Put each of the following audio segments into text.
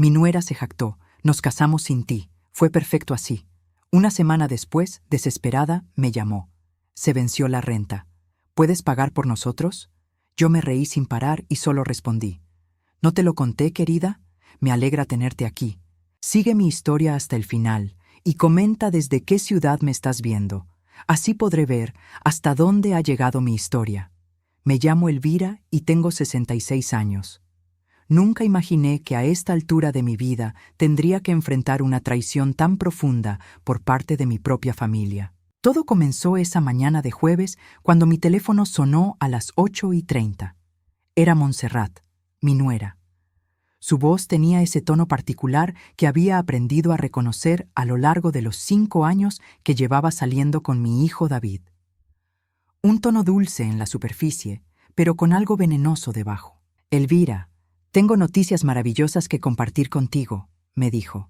Mi nuera se jactó. Nos casamos sin ti. Fue perfecto así. Una semana después, desesperada, me llamó. Se venció la renta. ¿Puedes pagar por nosotros? Yo me reí sin parar y solo respondí. ¿No te lo conté, querida? Me alegra tenerte aquí. Sigue mi historia hasta el final y comenta desde qué ciudad me estás viendo. Así podré ver hasta dónde ha llegado mi historia. Me llamo Elvira y tengo 66 años. Nunca imaginé que a esta altura de mi vida tendría que enfrentar una traición tan profunda por parte de mi propia familia. Todo comenzó esa mañana de jueves cuando mi teléfono sonó a las 8:30. Era Montserrat, mi nuera. Su voz tenía ese tono particular que había aprendido a reconocer a lo largo de los 5 años que llevaba saliendo con mi hijo David. Un tono dulce en la superficie, pero con algo venenoso debajo. Elvira, tengo noticias maravillosas que compartir contigo, me dijo,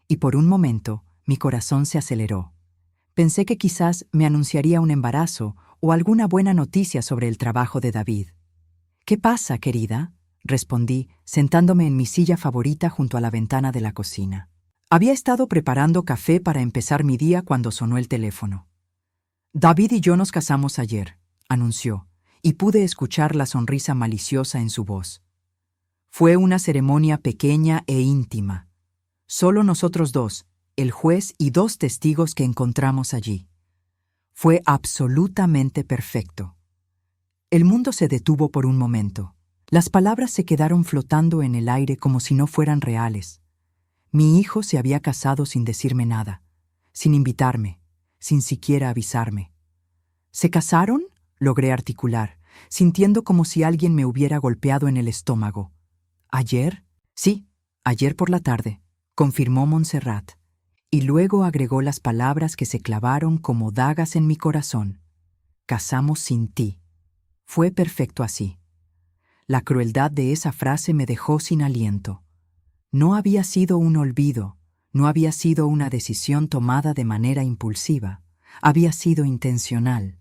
y por un momento mi corazón se aceleró. Pensé que quizás me anunciaría un embarazo o alguna buena noticia sobre el trabajo de David. ¿Qué pasa, querida?, respondí, sentándome en mi silla favorita junto a la ventana de la cocina. Había estado preparando café para empezar mi día cuando sonó el teléfono. David y yo nos casamos ayer, anunció, y pude escuchar la sonrisa maliciosa en su voz. Fue una ceremonia pequeña e íntima. Solo nosotros dos, el juez y 2 testigos que encontramos allí. Fue absolutamente perfecto. El mundo se detuvo por un momento. Las palabras se quedaron flotando en el aire como si no fueran reales. Mi hijo se había casado sin decirme nada, sin invitarme, sin siquiera avisarme. ¿Se casaron?, logré articular, sintiendo como si alguien me hubiera golpeado en el estómago. ¿Ayer? Sí, ayer por la tarde, confirmó Montserrat, y luego agregó las palabras que se clavaron como dagas en mi corazón. Casamos sin ti. Fue perfecto así. La crueldad de esa frase me dejó sin aliento. No había sido un olvido, no había sido una decisión tomada de manera impulsiva, había sido intencional,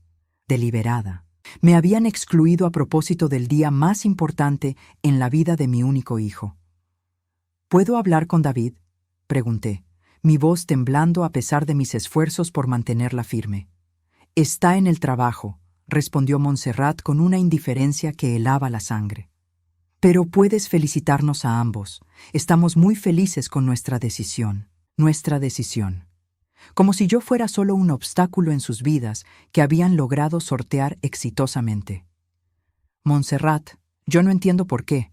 deliberada. Me habían excluido a propósito del día más importante en la vida de mi único hijo. ¿Puedo hablar con David?, pregunté, mi voz temblando a pesar de mis esfuerzos por mantenerla firme. Está en el trabajo, respondió Montserrat con una indiferencia que helaba la sangre. Pero puedes felicitarnos a ambos. Estamos muy felices con nuestra decisión. Como si yo fuera solo un obstáculo en sus vidas que habían logrado sortear exitosamente. Montserrat, yo no entiendo por qué.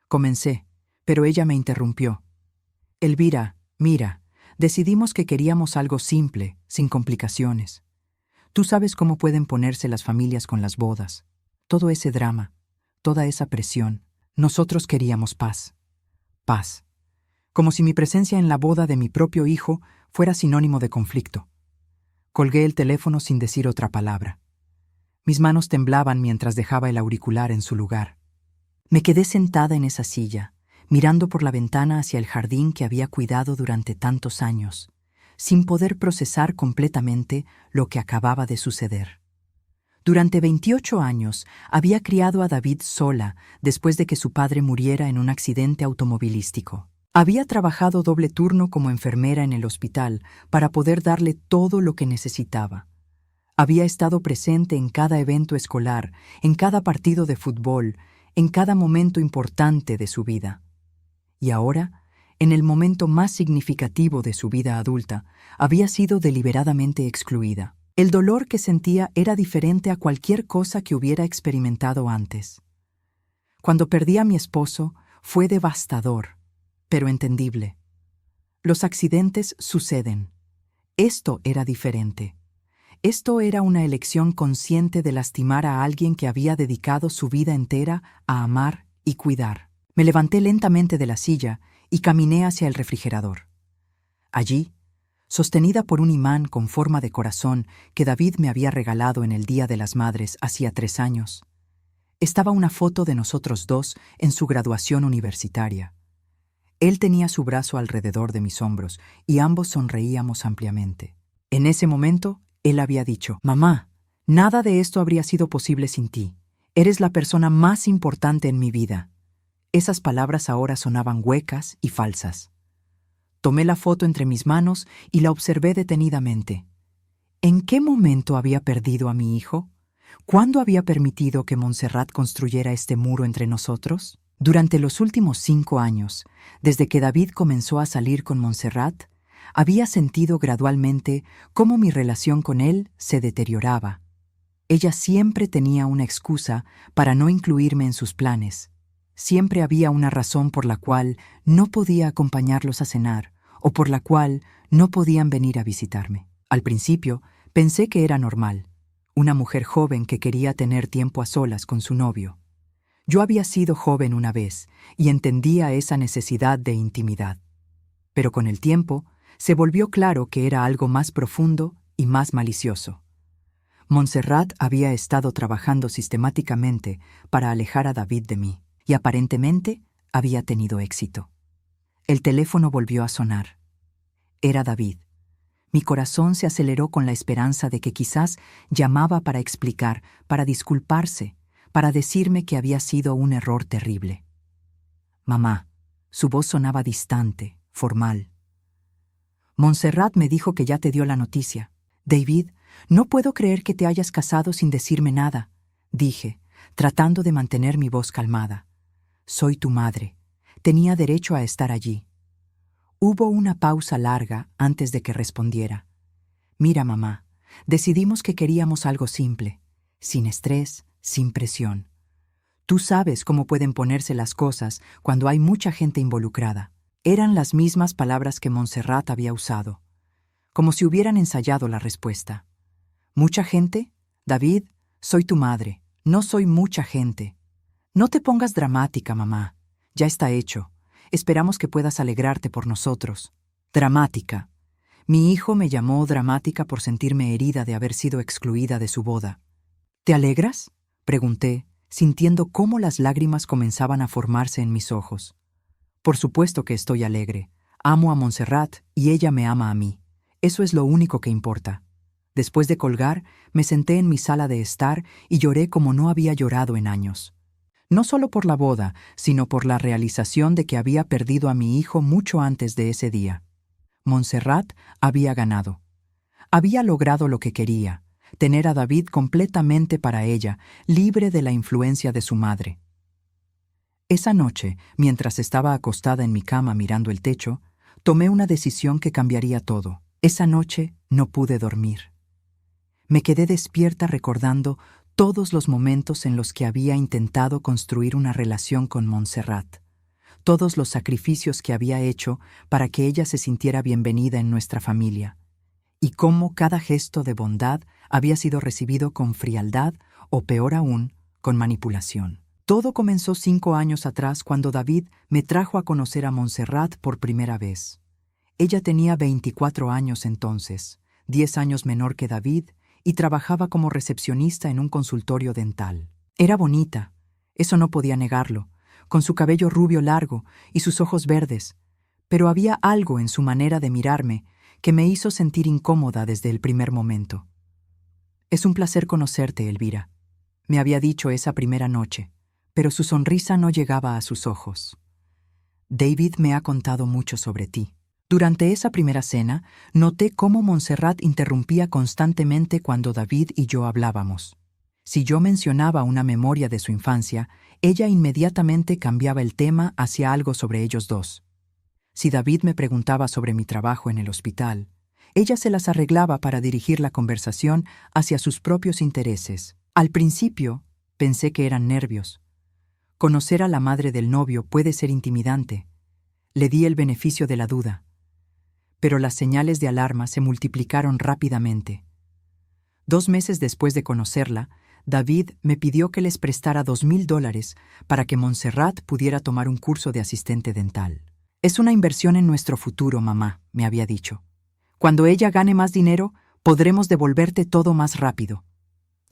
Comencé, pero ella me interrumpió. Elvira, mira, decidimos que queríamos algo simple, sin complicaciones. Tú sabes cómo pueden ponerse las familias con las bodas. Todo ese drama, toda esa presión. Nosotros queríamos paz. Paz. Como si mi presencia en la boda de mi propio hijo fuera sinónimo de conflicto. Colgué el teléfono sin decir otra palabra. Mis manos temblaban mientras dejaba el auricular en su lugar. Me quedé sentada en esa silla, mirando por la ventana hacia el jardín que había cuidado durante tantos años, sin poder procesar completamente lo que acababa de suceder. Durante 28 años había criado a David sola después de que su padre muriera en un accidente automovilístico. Había trabajado doble turno como enfermera en el hospital para poder darle todo lo que necesitaba. Había estado presente en cada evento escolar, en cada partido de fútbol, en cada momento importante de su vida. Y ahora, en el momento más significativo de su vida adulta, había sido deliberadamente excluida. El dolor que sentía era diferente a cualquier cosa que hubiera experimentado antes. Cuando perdí a mi esposo, fue devastador, pero entendible. Los accidentes suceden. Esto era diferente. Esto era una elección consciente de lastimar a alguien que había dedicado su vida entera a amar y cuidar. Me levanté lentamente de la silla y caminé hacia el refrigerador. Allí, sostenida por un imán con forma de corazón que David me había regalado en el Día de las Madres hacía 3 años, estaba una foto de nosotros dos en su graduación universitaria. Él tenía su brazo alrededor de mis hombros y ambos sonreíamos ampliamente. En ese momento, él había dicho: «Mamá, nada de esto habría sido posible sin ti. Eres la persona más importante en mi vida». Esas palabras ahora sonaban huecas y falsas. Tomé la foto entre mis manos y la observé detenidamente. ¿En qué momento había perdido a mi hijo? ¿Cuándo había permitido que Montserrat construyera este muro entre nosotros? Durante los últimos 5 años, desde que David comenzó a salir con Montserrat, había sentido gradualmente cómo mi relación con él se deterioraba. Ella siempre tenía una excusa para no incluirme en sus planes. Siempre había una razón por la cual no podía acompañarlos a cenar o por la cual no podían venir a visitarme. Al principio, pensé que era normal, una mujer joven que quería tener tiempo a solas con su novio. Yo había sido joven una vez y entendía esa necesidad de intimidad. Pero con el tiempo, se volvió claro que era algo más profundo y más malicioso. Montserrat había estado trabajando sistemáticamente para alejar a David de mí, y aparentemente había tenido éxito. El teléfono volvió a sonar. Era David. Mi corazón se aceleró con la esperanza de que quizás llamaba para explicar, para disculparse, para decirme que había sido un error terrible. Mamá, su voz sonaba distante, formal. Montserrat me dijo que ya te dio la noticia. David, no puedo creer que te hayas casado sin decirme nada, dije, tratando de mantener mi voz calmada. Soy tu madre. Tenía derecho a estar allí. Hubo una pausa larga antes de que respondiera. Mira, mamá, decidimos que queríamos algo simple, sin estrés, sin presión. Tú sabes cómo pueden ponerse las cosas cuando hay mucha gente involucrada. Eran las mismas palabras que Montserrat había usado, como si hubieran ensayado la respuesta. ¿Mucha gente? David, soy tu madre, no soy mucha gente. No te pongas dramática, mamá. Ya está hecho. Esperamos que puedas alegrarte por nosotros. Dramática. Mi hijo me llamó dramática por sentirme herida de haber sido excluida de su boda. ¿Te alegras?, pregunté, sintiendo cómo las lágrimas comenzaban a formarse en mis ojos. Por supuesto que estoy alegre. Amo a Montserrat y ella me ama a mí. Eso es lo único que importa. Después de colgar, me senté en mi sala de estar y lloré como no había llorado en años. No solo por la boda, sino por la realización de que había perdido a mi hijo mucho antes de ese día. Montserrat había ganado. Había logrado lo que quería, tener a David completamente para ella, libre de la influencia de su madre. Esa noche, mientras estaba acostada en mi cama mirando el techo, tomé una decisión que cambiaría todo. Esa noche no pude dormir. Me quedé despierta recordando todos los momentos en los que había intentado construir una relación con Montserrat, todos los sacrificios que había hecho para que ella se sintiera bienvenida en nuestra familia, y cómo cada gesto de bondad había sido recibido con frialdad o, peor aún, con manipulación. Todo comenzó 5 años atrás cuando David me trajo a conocer a Montserrat por primera vez. Ella tenía 24 años entonces, 10 años menor que David, y trabajaba como recepcionista en un consultorio dental. Era bonita, eso no podía negarlo, con su cabello rubio largo y sus ojos verdes, pero había algo en su manera de mirarme que me hizo sentir incómoda desde el primer momento. Es un placer conocerte, Elvira, me había dicho esa primera noche, pero su sonrisa no llegaba a sus ojos. David me ha contado mucho sobre ti. Durante esa primera cena, noté cómo Montserrat interrumpía constantemente cuando David y yo hablábamos. Si yo mencionaba una memoria de su infancia, ella inmediatamente cambiaba el tema hacia algo sobre ellos dos. Si David me preguntaba sobre mi trabajo en el hospital, ella se las arreglaba para dirigir la conversación hacia sus propios intereses. Al principio, pensé que eran nervios. Conocer a la madre del novio puede ser intimidante. Le di el beneficio de la duda. Pero las señales de alarma se multiplicaron rápidamente. 2 meses después de conocerla, David me pidió que les prestara $2,000 para que Montserrat pudiera tomar un curso de asistente dental. Es una inversión en nuestro futuro, mamá, me había dicho. Cuando ella gane más dinero, podremos devolverte todo más rápido.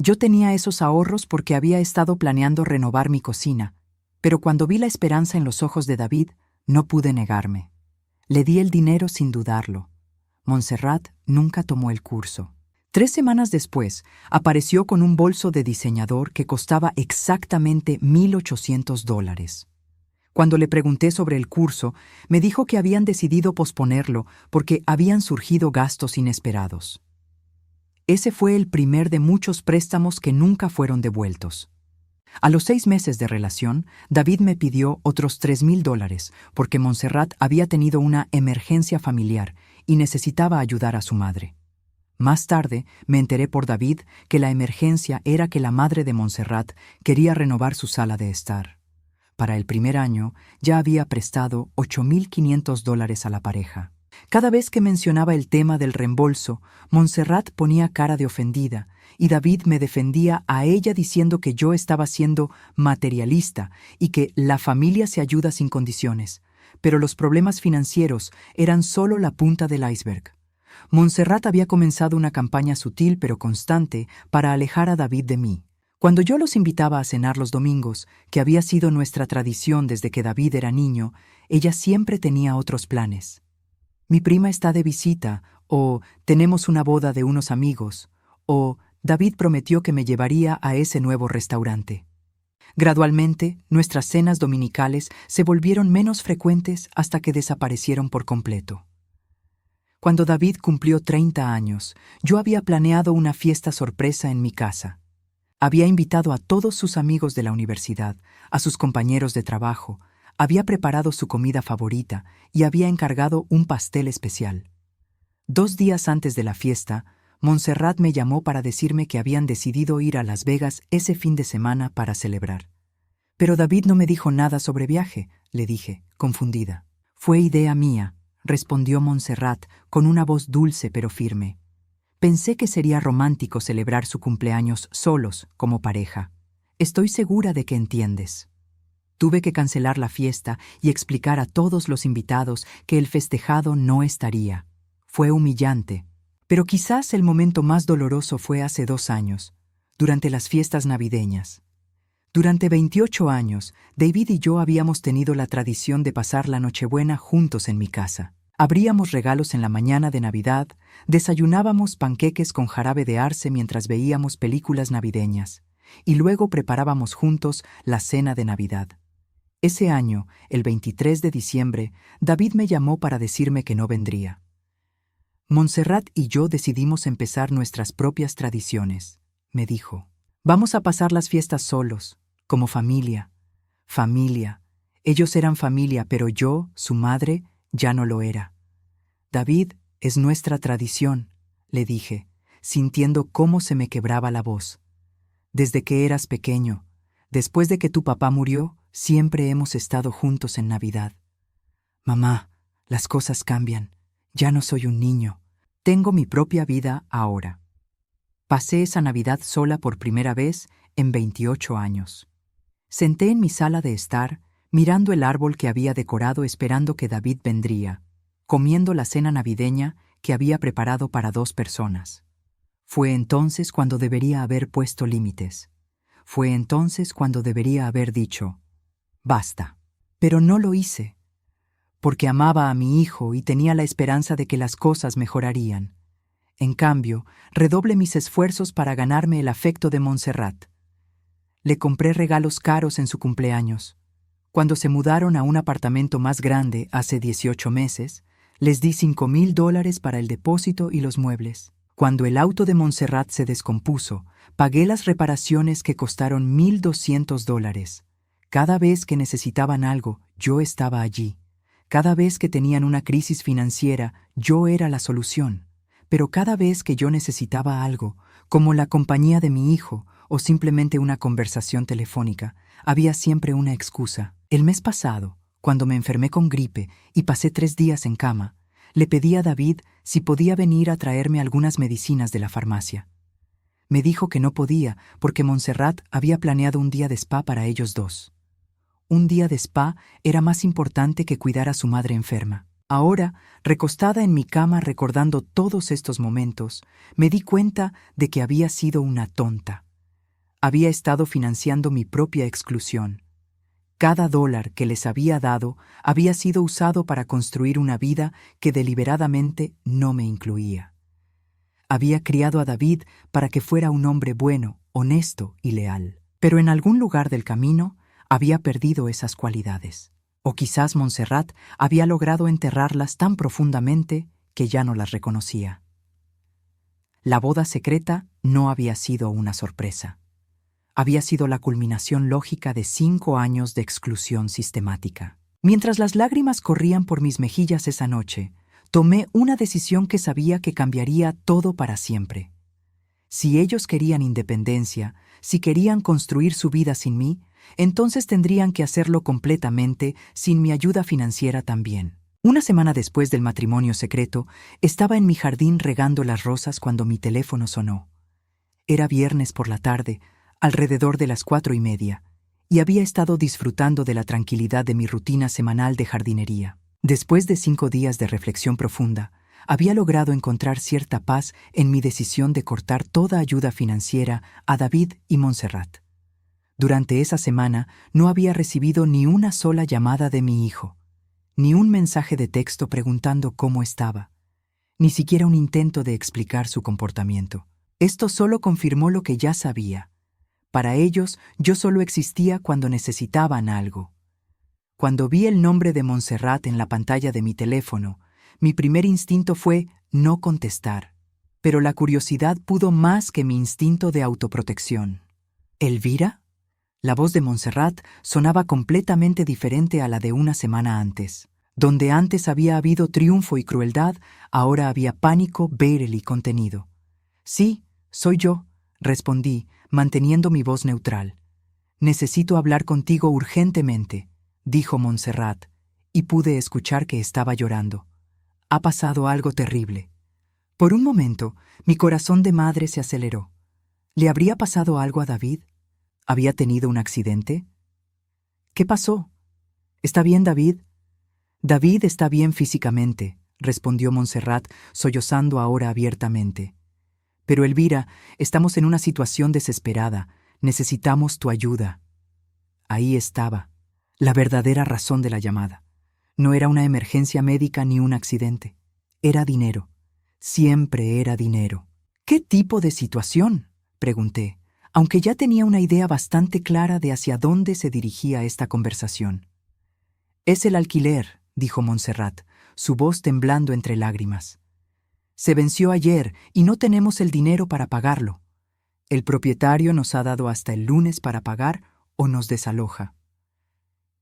Yo tenía esos ahorros porque había estado planeando renovar mi cocina, pero cuando vi la esperanza en los ojos de David, no pude negarme. Le di el dinero sin dudarlo. Montserrat nunca tomó el curso. 3 semanas después, apareció con un bolso de diseñador que costaba exactamente $1,800. Cuando le pregunté sobre el curso, me dijo que habían decidido posponerlo porque habían surgido gastos inesperados. Ese fue el primer de muchos préstamos que nunca fueron devueltos. A los 6 meses de relación, David me pidió otros $3,000 porque Montserrat había tenido una emergencia familiar y necesitaba ayudar a su madre. Más tarde, me enteré por David que la emergencia era que la madre de Montserrat quería renovar su sala de estar. Para el primer año, ya había prestado $8,500 a la pareja. Cada vez que mencionaba el tema del reembolso, Montserrat ponía cara de ofendida y David me defendía a ella diciendo que yo estaba siendo materialista y que la familia se ayuda sin condiciones, pero los problemas financieros eran solo la punta del iceberg. Montserrat había comenzado una campaña sutil pero constante para alejar a David de mí. Cuando yo los invitaba a cenar los domingos, que había sido nuestra tradición desde que David era niño, ella siempre tenía otros planes. Mi prima está de visita, o tenemos una boda de unos amigos, o David prometió que me llevaría a ese nuevo restaurante. Gradualmente, nuestras cenas dominicales se volvieron menos frecuentes hasta que desaparecieron por completo. Cuando David cumplió 30 años, yo había planeado una fiesta sorpresa en mi casa. Había invitado a todos sus amigos de la universidad, a sus compañeros de trabajo, había preparado su comida favorita y había encargado un pastel especial. 2 días antes de la fiesta, Montserrat me llamó para decirme que habían decidido ir a Las Vegas ese fin de semana para celebrar. Pero David no me dijo nada sobre viaje, le dije, confundida. Fue idea mía, respondió Montserrat con una voz dulce pero firme. Pensé que sería romántico celebrar su cumpleaños solos, como pareja. Estoy segura de que entiendes. Tuve que cancelar la fiesta y explicar a todos los invitados que el festejado no estaría. Fue humillante, pero quizás el momento más doloroso fue hace 2 años, durante las fiestas navideñas. Durante 28 años, David y yo habíamos tenido la tradición de pasar la Nochebuena juntos en mi casa. Abríamos regalos en la mañana de Navidad, desayunábamos panqueques con jarabe de arce mientras veíamos películas navideñas, y luego preparábamos juntos la cena de Navidad. Ese año, el 23 de diciembre, David me llamó para decirme que no vendría. Montserrat y yo decidimos empezar nuestras propias tradiciones, me dijo. Vamos a pasar las fiestas solos, como familia. Familia. Ellos eran familia, pero yo, su madre, ya no lo era. David, es nuestra tradición, le dije, sintiendo cómo se me quebraba la voz. Desde que eras pequeño, después de que tu papá murió, siempre hemos estado juntos en Navidad. Mamá, las cosas cambian. Ya no soy un niño. Tengo mi propia vida ahora. Pasé esa Navidad sola por primera vez en 28 años. Senté en mi sala de estar, mirando el árbol que había decorado esperando que David vendría, comiendo la cena navideña que había preparado para 2 personas. Fue entonces cuando debería haber puesto límites. Fue entonces cuando debería haber dicho, basta. Pero no lo hice, porque amaba a mi hijo y tenía la esperanza de que las cosas mejorarían. En cambio, redoblé mis esfuerzos para ganarme el afecto de Montserrat. Le compré regalos caros en su cumpleaños. Cuando se mudaron a un apartamento más grande hace 18 meses, les di $5,000 para el depósito y los muebles. Cuando el auto de Montserrat se descompuso, pagué las reparaciones que costaron $1,200. Cada vez que necesitaban algo, yo estaba allí. Cada vez que tenían una crisis financiera, yo era la solución. Pero cada vez que yo necesitaba algo, como la compañía de mi hijo o simplemente una conversación telefónica, había siempre una excusa. El mes pasado, cuando me enfermé con gripe y pasé 3 días en cama, le pedí a David si podía venir a traerme algunas medicinas de la farmacia. Me dijo que no podía porque Montserrat había planeado un día de spa para ellos 2. Un día de spa era más importante que cuidar a su madre enferma. Ahora, recostada en mi cama recordando todos estos momentos, me di cuenta de que había sido una tonta. Había estado financiando mi propia exclusión. Cada dólar que les había dado había sido usado para construir una vida que deliberadamente no me incluía. Había criado a David para que fuera un hombre bueno, honesto y leal. Pero en algún lugar del camino había perdido esas cualidades. O quizás Montserrat había logrado enterrarlas tan profundamente que ya no las reconocía. La boda secreta no había sido una sorpresa. Había sido la culminación lógica de 5 años de exclusión sistemática. Mientras las lágrimas corrían por mis mejillas esa noche, tomé una decisión que sabía que cambiaría todo para siempre. Si ellos querían independencia, si querían construir su vida sin mí, entonces tendrían que hacerlo completamente sin mi ayuda financiera también. Una semana después del matrimonio secreto, estaba en mi jardín regando las rosas cuando mi teléfono sonó. Era viernes por la tarde, alrededor de las 4:30, y había estado disfrutando de la tranquilidad de mi rutina semanal de jardinería. Después de 5 días de reflexión profunda, había logrado encontrar cierta paz en mi decisión de cortar toda ayuda financiera a David y Montserrat. Durante esa semana no había recibido ni una sola llamada de mi hijo, ni un mensaje de texto preguntando cómo estaba, ni siquiera un intento de explicar su comportamiento. Esto solo confirmó lo que ya sabía. Para ellos, yo solo existía cuando necesitaban algo. Cuando vi el nombre de Montserrat en la pantalla de mi teléfono, mi primer instinto fue no contestar. Pero la curiosidad pudo más que mi instinto de autoprotección. ¿Elvira? La voz de Montserrat sonaba completamente diferente a la de una semana antes. Donde antes había habido triunfo y crueldad, ahora había pánico, bélico y contenido. Sí, soy yo, respondí, manteniendo mi voz neutral. Necesito hablar contigo urgentemente, dijo Montserrat, y pude escuchar que estaba llorando. Ha pasado algo terrible. Por un momento, mi corazón de madre se aceleró. ¿Le habría pasado algo a David? ¿Había tenido un accidente? ¿Qué pasó? ¿Está bien, David? David está bien físicamente, respondió Montserrat, sollozando ahora abiertamente. Pero Elvira, estamos en una situación desesperada. Necesitamos tu ayuda. Ahí estaba, la verdadera razón de la llamada. No era una emergencia médica ni un accidente. Era dinero. Siempre era dinero. ¿Qué tipo de situación?, pregunté, aunque ya tenía una idea bastante clara de hacia dónde se dirigía esta conversación. Es el alquiler, dijo Montserrat, su voz temblando entre lágrimas. Se venció ayer y no tenemos el dinero para pagarlo. El propietario nos ha dado hasta el lunes para pagar o nos desaloja.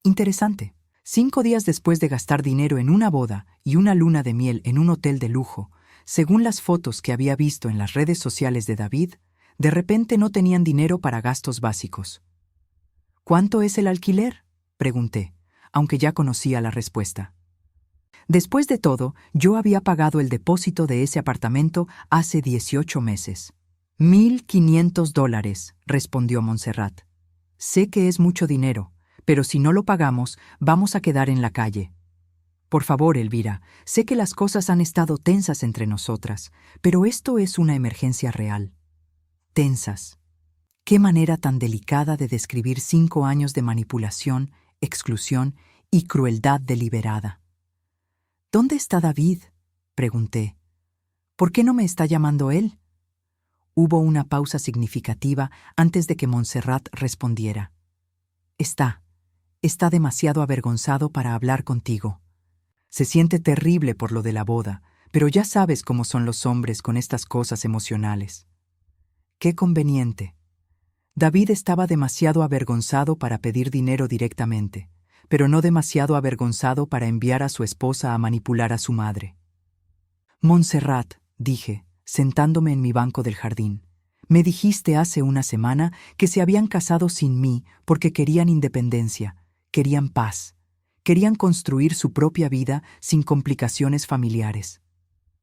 Interesante. 5 días después de gastar dinero en una boda y una luna de miel en un hotel de lujo, según las fotos que había visto en las redes sociales de David, de repente no tenían dinero para gastos básicos. ¿Cuánto es el alquiler?, pregunté, aunque ya conocía la respuesta. Después de todo, yo había pagado el depósito de ese apartamento hace 18 meses. $1,500, respondió Montserrat. Sé que es mucho dinero, pero si no lo pagamos, vamos a quedar en la calle. Por favor, Elvira, sé que las cosas han estado tensas entre nosotras, pero esto es una emergencia real. Tensas. Qué manera tan delicada de describir 5 años de manipulación, exclusión y crueldad deliberada. ¿Dónde está David?, pregunté. ¿Por qué no me está llamando él? Hubo una pausa significativa antes de que Montserrat respondiera. Está demasiado avergonzado para hablar contigo. Se siente terrible por lo de la boda, pero ya sabes cómo son los hombres con estas cosas emocionales. Qué conveniente. David estaba demasiado avergonzado para pedir dinero directamente, pero no demasiado avergonzado para enviar a su esposa a manipular a su madre. Montserrat, dije, sentándome en mi banco del jardín, me dijiste hace una semana que se habían casado sin mí porque querían independencia, querían paz, querían construir su propia vida sin complicaciones familiares.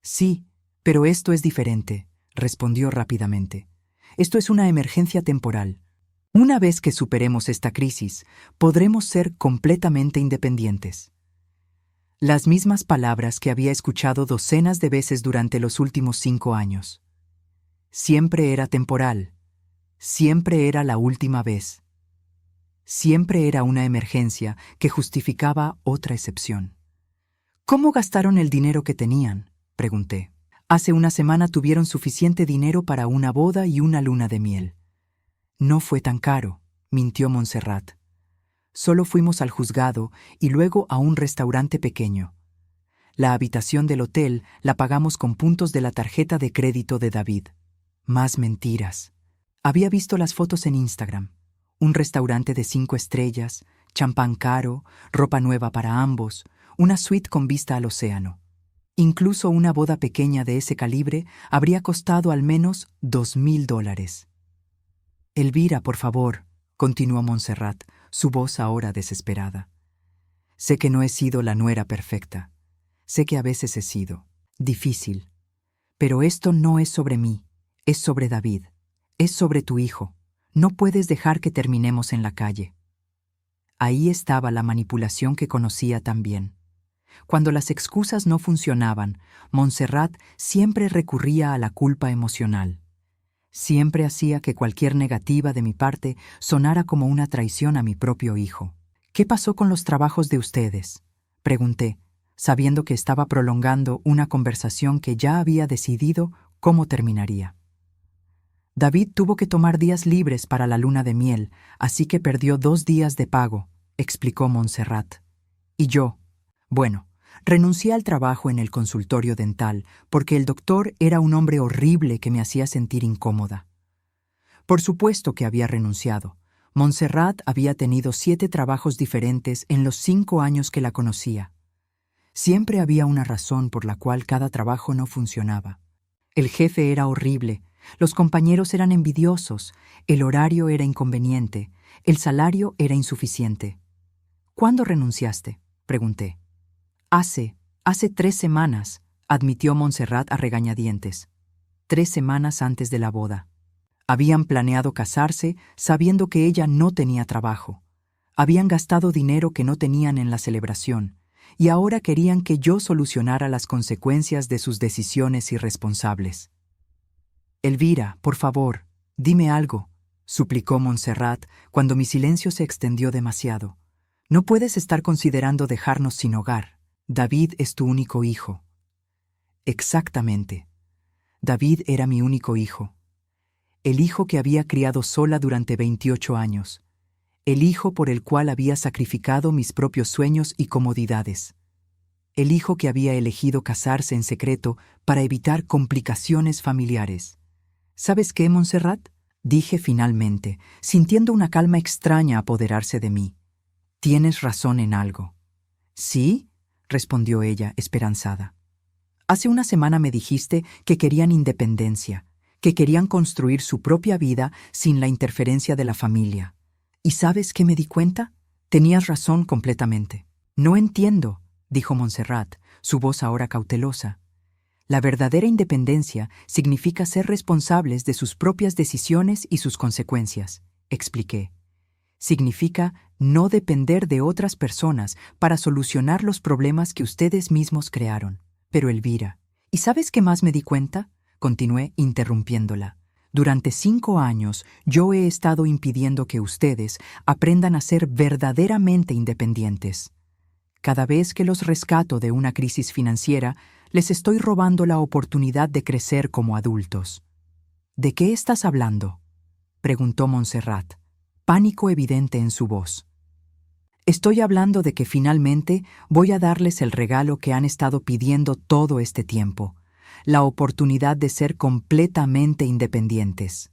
Sí, pero esto es diferente, respondió rápidamente. Esto es una emergencia temporal. Una vez que superemos esta crisis, podremos ser completamente independientes. Las mismas palabras que había escuchado docenas de veces durante los últimos 5 años. Siempre era temporal. Siempre era la última vez. Siempre era una emergencia que justificaba otra excepción. ¿Cómo gastaron el dinero que tenían?, pregunté. Hace una semana tuvieron suficiente dinero para una boda y una luna de miel. No fue tan caro, mintió Montserrat. Solo fuimos al juzgado y luego a un restaurante pequeño. La habitación del hotel la pagamos con puntos de la tarjeta de crédito de David. Más mentiras. Había visto las fotos en Instagram. Un restaurante de 5 estrellas, champán caro, ropa nueva para ambos, una suite con vista al océano. Incluso una boda pequeña de ese calibre habría costado al menos $2,000. Elvira, por favor, continuó Montserrat, su voz ahora desesperada. Sé que no he sido la nuera perfecta. Sé que a veces he sido difícil. Pero esto no es sobre mí, es sobre David, es sobre tu hijo. No puedes dejar que terminemos en la calle. Ahí estaba la manipulación que conocía tan bien. Cuando las excusas no funcionaban, Montserrat siempre recurría a la culpa emocional. Siempre hacía que cualquier negativa de mi parte sonara como una traición a mi propio hijo. ¿Qué pasó con los trabajos de ustedes?, pregunté, sabiendo que estaba prolongando una conversación que ya había decidido cómo terminaría. David tuvo que tomar días libres para la luna de miel, así que perdió 2 días de pago, explicó Montserrat. Y yo, bueno, renuncié al trabajo en el consultorio dental porque el doctor era un hombre horrible que me hacía sentir incómoda. Por supuesto que había renunciado. Montserrat había tenido 7 trabajos diferentes en los 5 años que la conocía. Siempre había una razón por la cual cada trabajo no funcionaba. El jefe era horrible, los compañeros eran envidiosos, el horario era inconveniente, el salario era insuficiente. ¿Cuándo renunciaste?, pregunté. Hace 3 semanas, admitió Montserrat a regañadientes. 3 semanas antes de la boda. Habían planeado casarse sabiendo que ella no tenía trabajo. Habían gastado dinero que no tenían en la celebración, y ahora querían que yo solucionara las consecuencias de sus decisiones irresponsables. Elvira, por favor, dime algo, suplicó Montserrat cuando mi silencio se extendió demasiado. No puedes estar considerando dejarnos sin hogar. David es tu único hijo. Exactamente. David era mi único hijo. El hijo que había criado sola durante 28 años. El hijo por el cual había sacrificado mis propios sueños y comodidades. El hijo que había elegido casarse en secreto para evitar complicaciones familiares. ¿Sabes qué, Montserrat?, dije finalmente, sintiendo una calma extraña apoderarse de mí. Tienes razón en algo. ¿Sí?, respondió ella, esperanzada. Hace una semana me dijiste que querían independencia, que querían construir su propia vida sin la interferencia de la familia. ¿Y sabes qué me di cuenta? Tenías razón completamente. No entiendo, dijo Montserrat, su voz ahora cautelosa. La verdadera independencia significa ser responsables de sus propias decisiones y sus consecuencias, expliqué. Significa no depender de otras personas para solucionar los problemas que ustedes mismos crearon. Pero Elvira, ¿y sabes qué más me di cuenta?, continué interrumpiéndola. Durante 5 años yo he estado impidiendo que ustedes aprendan a ser verdaderamente independientes. Cada vez que los rescato de una crisis financiera, les estoy robando la oportunidad de crecer como adultos. ¿De qué estás hablando?, preguntó Montserrat, pánico evidente en su voz. Estoy hablando de que finalmente voy a darles el regalo que han estado pidiendo todo este tiempo, la oportunidad de ser completamente independientes.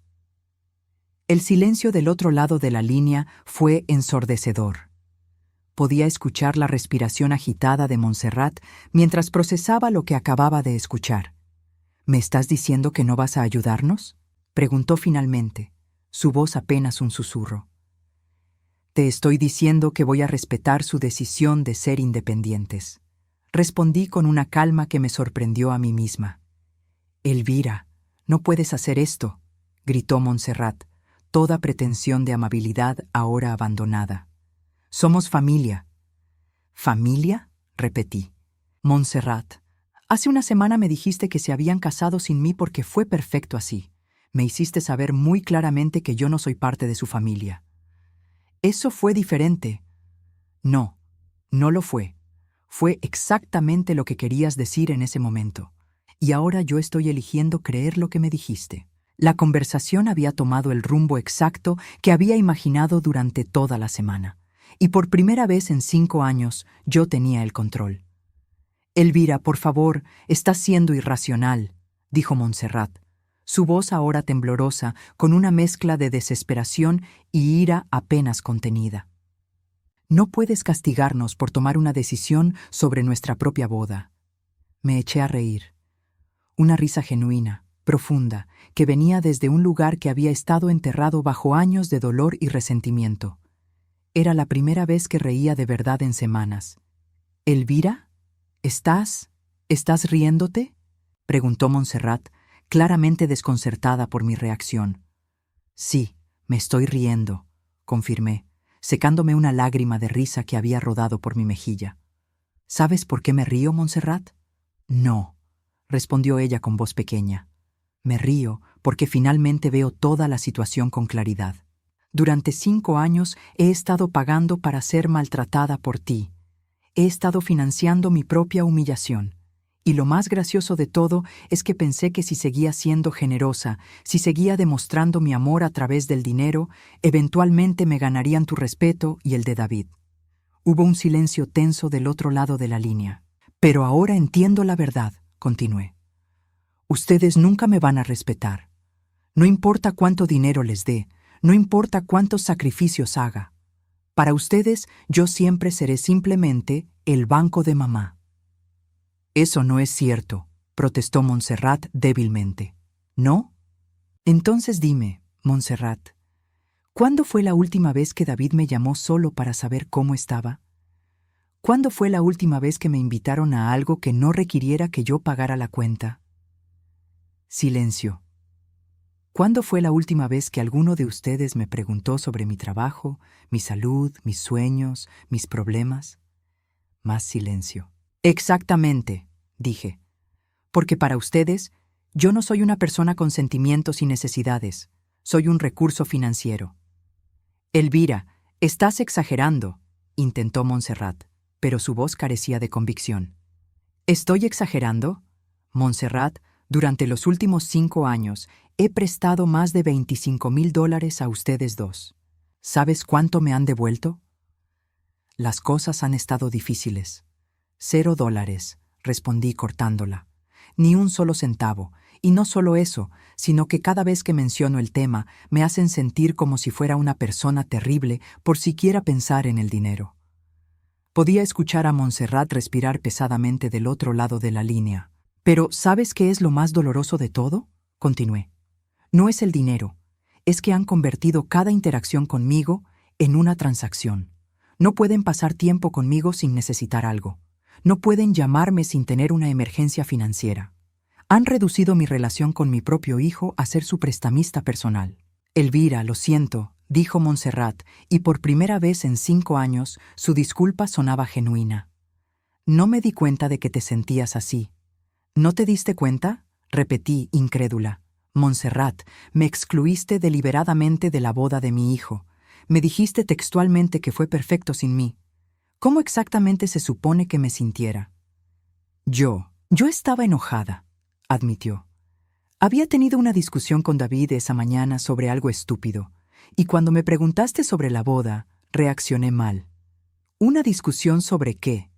El silencio del otro lado de la línea fue ensordecedor. Podía escuchar la respiración agitada de Montserrat mientras procesaba lo que acababa de escuchar. ¿Me estás diciendo que no vas a ayudarnos?, preguntó finalmente, su voz apenas un susurro. Te estoy diciendo que voy a respetar su decisión de ser independientes. Respondí con una calma que me sorprendió a mí misma. Elvira, no puedes hacer esto, gritó Montserrat, toda pretensión de amabilidad ahora abandonada. Somos familia. ¿Familia?, repetí. Montserrat, hace una semana me dijiste que se habían casado sin mí porque fue perfecto así. Me hiciste saber muy claramente que yo no soy parte de su familia. Eso fue diferente. No, no lo fue. Fue exactamente lo que querías decir en ese momento. Y ahora yo estoy eligiendo creer lo que me dijiste. La conversación había tomado el rumbo exacto que había imaginado durante toda la semana. y por primera vez en 5 años yo tenía el control. Elvira, por favor, estás siendo irracional, dijo Montserrat, su voz ahora temblorosa, con una mezcla de desesperación y ira apenas contenida. No puedes castigarnos por tomar una decisión sobre nuestra propia boda. Me eché a reír. Una risa genuina, profunda, que venía desde un lugar que había estado enterrado bajo años de dolor y resentimiento. Era la primera vez que reía de verdad en semanas. «¿Elvira? ¿Estás riéndote?», preguntó Montserrat, claramente desconcertada por mi reacción. «Sí, me estoy riendo», confirmé, secándome una lágrima de risa que había rodado por mi mejilla. «¿Sabes por qué me río, Montserrat?». «No», respondió ella con voz pequeña. «Me río porque finalmente veo toda la situación con claridad. Durante 5 años he estado pagando para ser maltratada por ti. He estado financiando mi propia humillación. Y lo más gracioso de todo es que pensé que si seguía siendo generosa, si seguía demostrando mi amor a través del dinero, eventualmente me ganarían tu respeto y el de David». Hubo un silencio tenso del otro lado de la línea. «Pero ahora entiendo la verdad», continué. «Ustedes nunca me van a respetar. No importa cuánto dinero les dé, no importa cuántos sacrificios haga. Para ustedes, yo siempre seré simplemente el banco de mamá». «Eso no es cierto», protestó Montserrat débilmente. «¿No? Entonces dime, Montserrat, ¿cuándo fue la última vez que David me llamó solo para saber cómo estaba? ¿Cuándo fue la última vez que me invitaron a algo que no requiriera que yo pagara la cuenta?» Silencio. ¿Cuándo fue la última vez que alguno de ustedes me preguntó sobre mi trabajo, mi salud, mis sueños, mis problemas? Más silencio. «Exactamente», dije, «porque para ustedes, yo no soy una persona con sentimientos y necesidades, soy un recurso financiero». «Elvira, estás exagerando», intentó Montserrat, pero su voz carecía de convicción. «¿Estoy exagerando? Montserrat, durante los últimos 5 años he prestado más de $25,000 a ustedes dos. ¿Sabes cuánto me han devuelto?» «Las cosas han estado difíciles». $0, respondí cortándola. «Ni un solo centavo, y no solo eso, sino que cada vez que menciono el tema me hacen sentir como si fuera una persona terrible por siquiera pensar en el dinero». Podía escuchar a Montserrat respirar pesadamente del otro lado de la línea. «Pero, ¿sabes qué es lo más doloroso de todo?», continué. «No es el dinero, es que han convertido cada interacción conmigo en una transacción. No pueden pasar tiempo conmigo sin necesitar algo. No pueden llamarme sin tener una emergencia financiera. Han reducido mi relación con mi propio hijo a ser su prestamista personal». «Elvira, lo siento», dijo Montserrat, y por primera vez en 5 años su disculpa sonaba genuina. «No me di cuenta de que te sentías así». «¿No te diste cuenta?», repetí, incrédula. «Montserrat, me excluiste deliberadamente de la boda de mi hijo. Me dijiste textualmente que fue perfecto sin mí. ¿Cómo exactamente se supone que me sintiera?». Yo estaba enojada», admitió. «Había tenido una discusión con David esa mañana sobre algo estúpido, y cuando me preguntaste sobre la boda, reaccioné mal». «¿Una discusión sobre qué?»,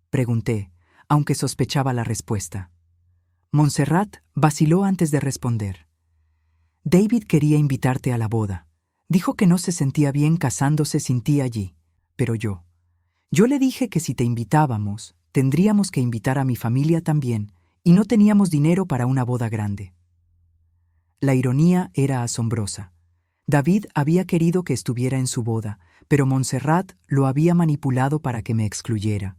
pregunté, aunque sospechaba la respuesta. Montserrat vaciló antes de responder. «David quería invitarte a la boda. Dijo que no se sentía bien casándose sin ti allí, pero yo le dije que si te invitábamos, tendríamos que invitar a mi familia también, y no teníamos dinero para una boda grande». La ironía era asombrosa. David había querido que estuviera en su boda, pero Montserrat lo había manipulado para que me excluyera.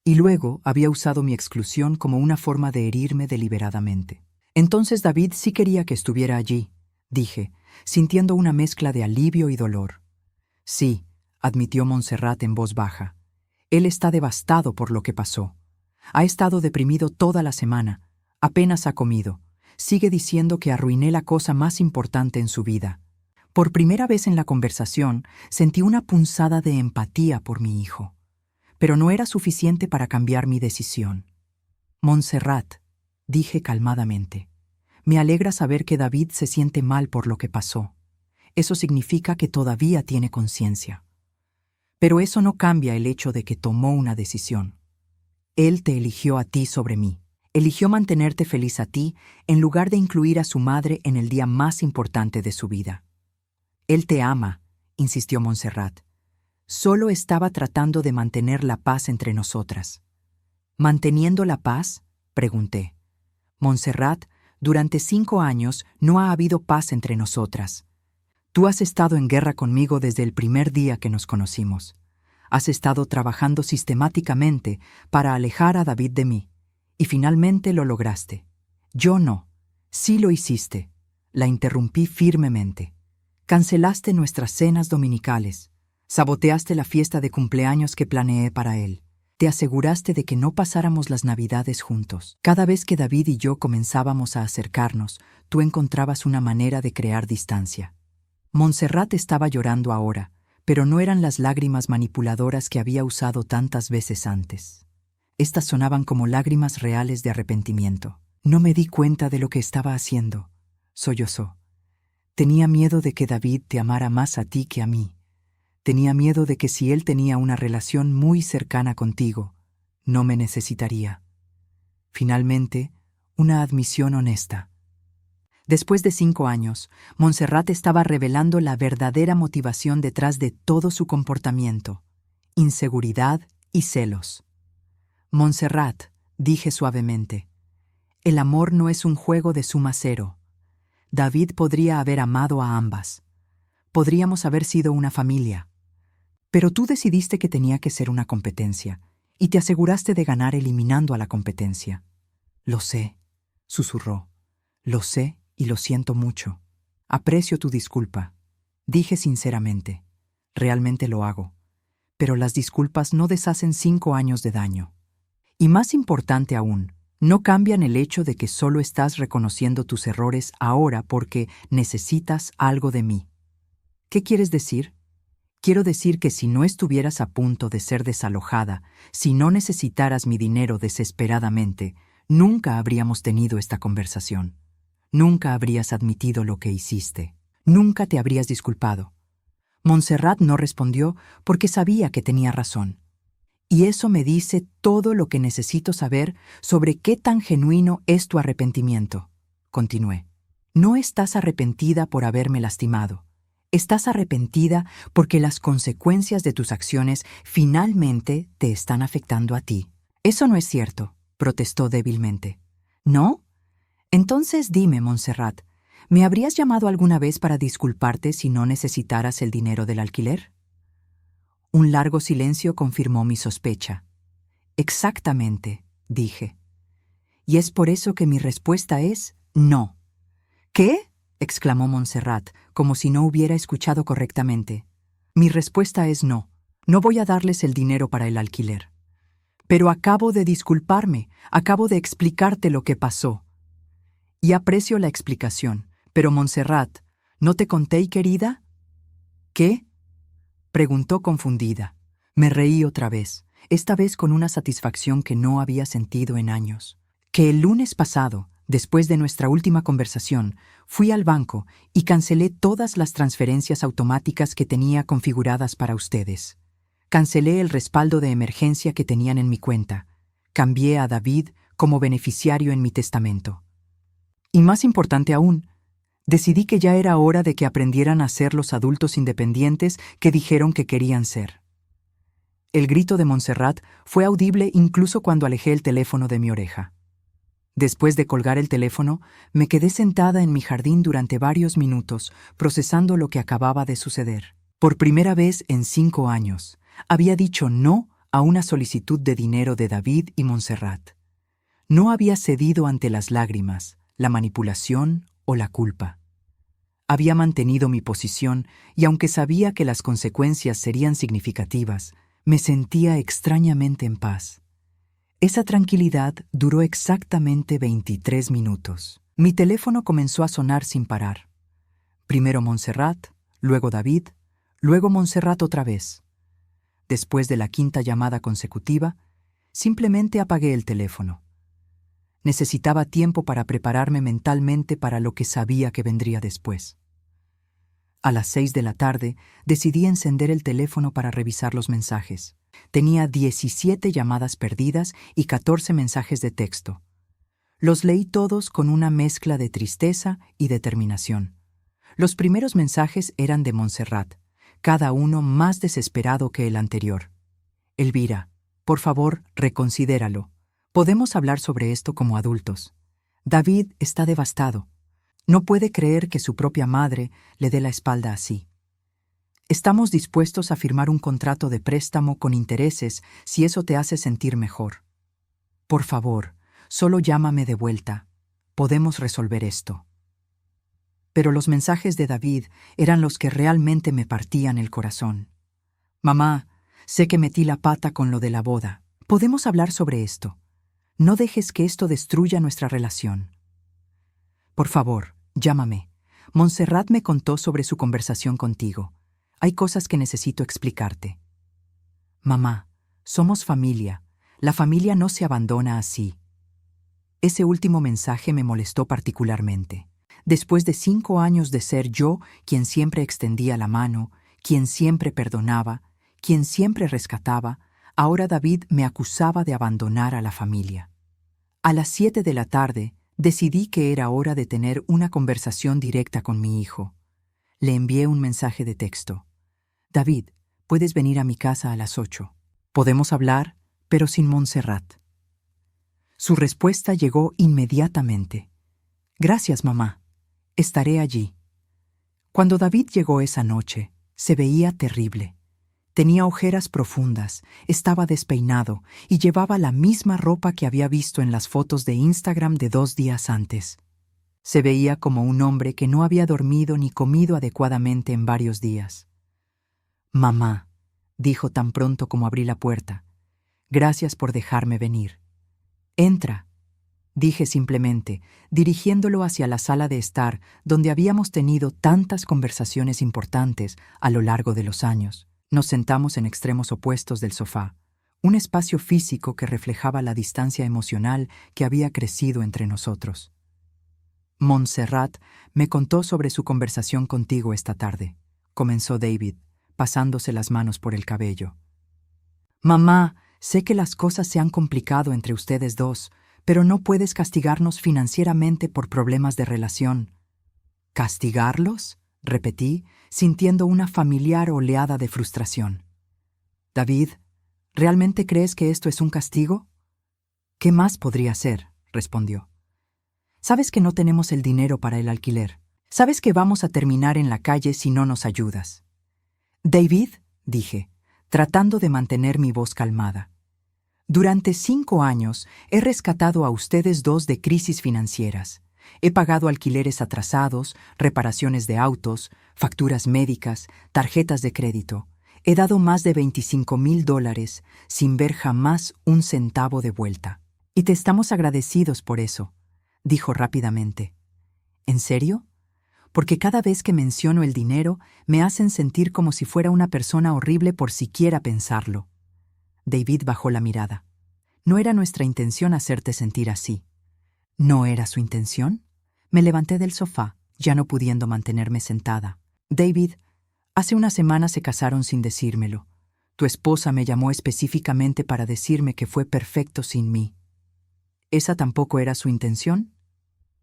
Y luego había usado mi exclusión como una forma de herirme deliberadamente. «Entonces David sí quería que estuviera allí», dije, sintiendo una mezcla de alivio y dolor. «Sí», admitió Montserrat en voz baja. «Él está devastado por lo que pasó. Ha estado deprimido toda la semana. Apenas ha comido. Sigue diciendo que arruiné la cosa más importante en su vida». Por primera vez en la conversación sentí una punzada de empatía por mi hijo. Pero no era suficiente para cambiar mi decisión. «Montserrat», dije calmadamente, «me alegra saber que David se siente mal por lo que pasó. Eso significa que todavía tiene conciencia». Pero eso no cambia el hecho de que tomó una decisión. Él te eligió a ti sobre mí. Eligió mantenerte feliz a ti en lugar de incluir a su madre en el día más importante de su vida. Él te ama, insistió Montserrat. Solo estaba tratando de mantener la paz entre nosotras. ¿Manteniendo la paz?, pregunté. Montserrat, durante 5 años no ha habido paz entre nosotras. Tú has estado en guerra conmigo desde el primer día que nos conocimos. Has estado trabajando sistemáticamente para alejar a David de mí, y finalmente lo lograste. Yo no. Sí lo hiciste. La interrumpí firmemente. Cancelaste nuestras cenas dominicales. Saboteaste la fiesta de cumpleaños que planeé para él. Te aseguraste de que no pasáramos las Navidades juntos. Cada vez que David y yo comenzábamos a acercarnos, tú encontrabas una manera de crear distancia. Montserrat estaba llorando ahora, pero no eran las lágrimas manipuladoras que había usado tantas veces antes. Estas sonaban como lágrimas reales de arrepentimiento. No me di cuenta de lo que estaba haciendo, sollozó. Tenía miedo de que David te amara más a ti que a mí. Tenía miedo de que si él tenía una relación muy cercana contigo, no me necesitaría. Finalmente, una admisión honesta. Después de 5 años, Montserrat estaba revelando la verdadera motivación detrás de todo su comportamiento: inseguridad y celos. Montserrat, dije suavemente, el amor no es un juego de suma cero. David podría haber amado a ambas. Podríamos haber sido una familia. Pero tú decidiste que tenía que ser una competencia, y te aseguraste de ganar eliminando a la competencia. Lo sé, susurró. Lo sé y lo siento mucho. Aprecio tu disculpa. Dije sinceramente. Realmente lo hago. Pero las disculpas no deshacen 5 años de daño. Y más importante aún, no cambian el hecho de que solo estás reconociendo tus errores ahora porque necesitas algo de mí. ¿Qué quieres decir? Quiero decir que si no estuvieras a punto de ser desalojada, si no necesitaras mi dinero desesperadamente, nunca habríamos tenido esta conversación. Nunca habrías admitido lo que hiciste. Nunca te habrías disculpado. Montserrat no respondió porque sabía que tenía razón. Y eso me dice todo lo que necesito saber sobre qué tan genuino es tu arrepentimiento. Continué. No estás arrepentida por haberme lastimado. Estás arrepentida porque las consecuencias de tus acciones finalmente te están afectando a ti. Eso no es cierto, protestó débilmente. ¿No? Entonces dime, Montserrat, ¿me habrías llamado alguna vez para disculparte si no necesitaras el dinero del alquiler? Un largo silencio confirmó mi sospecha. Exactamente, dije. Y es por eso que mi respuesta es no. ¿Qué?, exclamó Montserrat, como si no hubiera escuchado correctamente. Mi respuesta es no. No voy a darles el dinero para el alquiler. Pero acabo de disculparme, acabo de explicarte lo que pasó. Y aprecio la explicación, pero Montserrat, ¿no te conté, querida? ¿Qué?, preguntó confundida. Me reí otra vez, esta vez con una satisfacción que no había sentido en años. Que el lunes pasado, después de nuestra última conversación, fui al banco y cancelé todas las transferencias automáticas que tenía configuradas para ustedes. Cancelé el respaldo de emergencia que tenían en mi cuenta. Cambié a David como beneficiario en mi testamento. Y más importante aún, decidí que ya era hora de que aprendieran a ser los adultos independientes que dijeron que querían ser. El grito de Montserrat fue audible incluso cuando alejé el teléfono de mi oreja. Después de colgar el teléfono, me quedé sentada en mi jardín durante varios minutos, procesando lo que acababa de suceder. Por primera vez en 5 años, había dicho no a una solicitud de dinero de David y Montserrat. No había cedido ante las lágrimas, la manipulación o la culpa. Había mantenido mi posición y aunque sabía que las consecuencias serían significativas, me sentía extrañamente en paz. Esa tranquilidad duró exactamente 23 minutos. Mi teléfono comenzó a sonar sin parar. Primero Montserrat, luego David, luego Montserrat otra vez. Después de la 5ª llamada consecutiva, simplemente apagué el teléfono. Necesitaba tiempo para prepararme mentalmente para lo que sabía que vendría después. A las 6 de la tarde, decidí encender el teléfono para revisar los mensajes. Tenía 17 llamadas perdidas y 14 mensajes de texto. Los leí todos con una mezcla de tristeza y determinación. Los primeros mensajes eran de Montserrat, cada uno más desesperado que el anterior. Elvira, por favor, reconsidéralo. Podemos hablar sobre esto como adultos. David está devastado. No puede creer que su propia madre le dé la espalda así. Estamos dispuestos a firmar un contrato de préstamo con intereses si eso te hace sentir mejor. Por favor, solo llámame de vuelta. Podemos resolver esto. Pero los mensajes de David eran los que realmente me partían el corazón. Mamá, sé que metí la pata con lo de la boda. Podemos hablar sobre esto. No dejes que esto destruya nuestra relación. Por favor, llámame. Montserrat me contó sobre su conversación contigo. Hay cosas que necesito explicarte. Mamá, somos familia. La familia no se abandona así. Ese último mensaje me molestó particularmente. Después de 5 años de ser yo quien siempre extendía la mano, quien siempre perdonaba, quien siempre rescataba, ahora David me acusaba de abandonar a la familia. A las 7 de la tarde, decidí que era hora de tener una conversación directa con mi hijo. Le envié un mensaje de texto. David, puedes venir a mi casa a las 8. Podemos hablar, pero sin Montserrat. Su respuesta llegó inmediatamente. Gracias, mamá. Estaré allí. Cuando David llegó esa noche, se veía terrible. Tenía ojeras profundas, estaba despeinado y llevaba la misma ropa que había visto en las fotos de Instagram de 2 días antes. Se veía como un hombre que no había dormido ni comido adecuadamente en varios días. Mamá, dijo tan pronto como abrí la puerta, gracias por dejarme venir. Entra, dije simplemente, dirigiéndolo hacia la sala de estar donde habíamos tenido tantas conversaciones importantes a lo largo de los años. Nos sentamos en extremos opuestos del sofá, un espacio físico que reflejaba la distancia emocional que había crecido entre nosotros. Montserrat me contó sobre su conversación contigo esta tarde, comenzó David, pasándose las manos por el cabello. Mamá, sé que las cosas se han complicado entre ustedes dos, pero no puedes castigarnos financieramente por problemas de relación. ¿Castigarlos?, repetí, sintiendo una familiar oleada de frustración. David, ¿realmente crees que esto es un castigo? ¿Qué más podría ser?, respondió. Sabes que no tenemos el dinero para el alquiler. Sabes que vamos a terminar en la calle si no nos ayudas. David, dije, tratando de mantener mi voz calmada. Durante 5 años he rescatado a ustedes dos de crisis financieras. He pagado alquileres atrasados, reparaciones de autos, facturas médicas, tarjetas de crédito. He dado más de $25,000 sin ver jamás un centavo de vuelta. Y te estamos agradecidos por eso, dijo rápidamente. ¿En serio? Porque cada vez que menciono el dinero me hacen sentir como si fuera una persona horrible por siquiera pensarlo. David bajó la mirada. No era nuestra intención hacerte sentir así. ¿No era su intención? Me levanté del sofá, ya no pudiendo mantenerme sentada. David, hace una semana se casaron sin decírmelo. Tu esposa me llamó específicamente para decirme que fue perfecto sin mí. ¿Esa tampoco era su intención?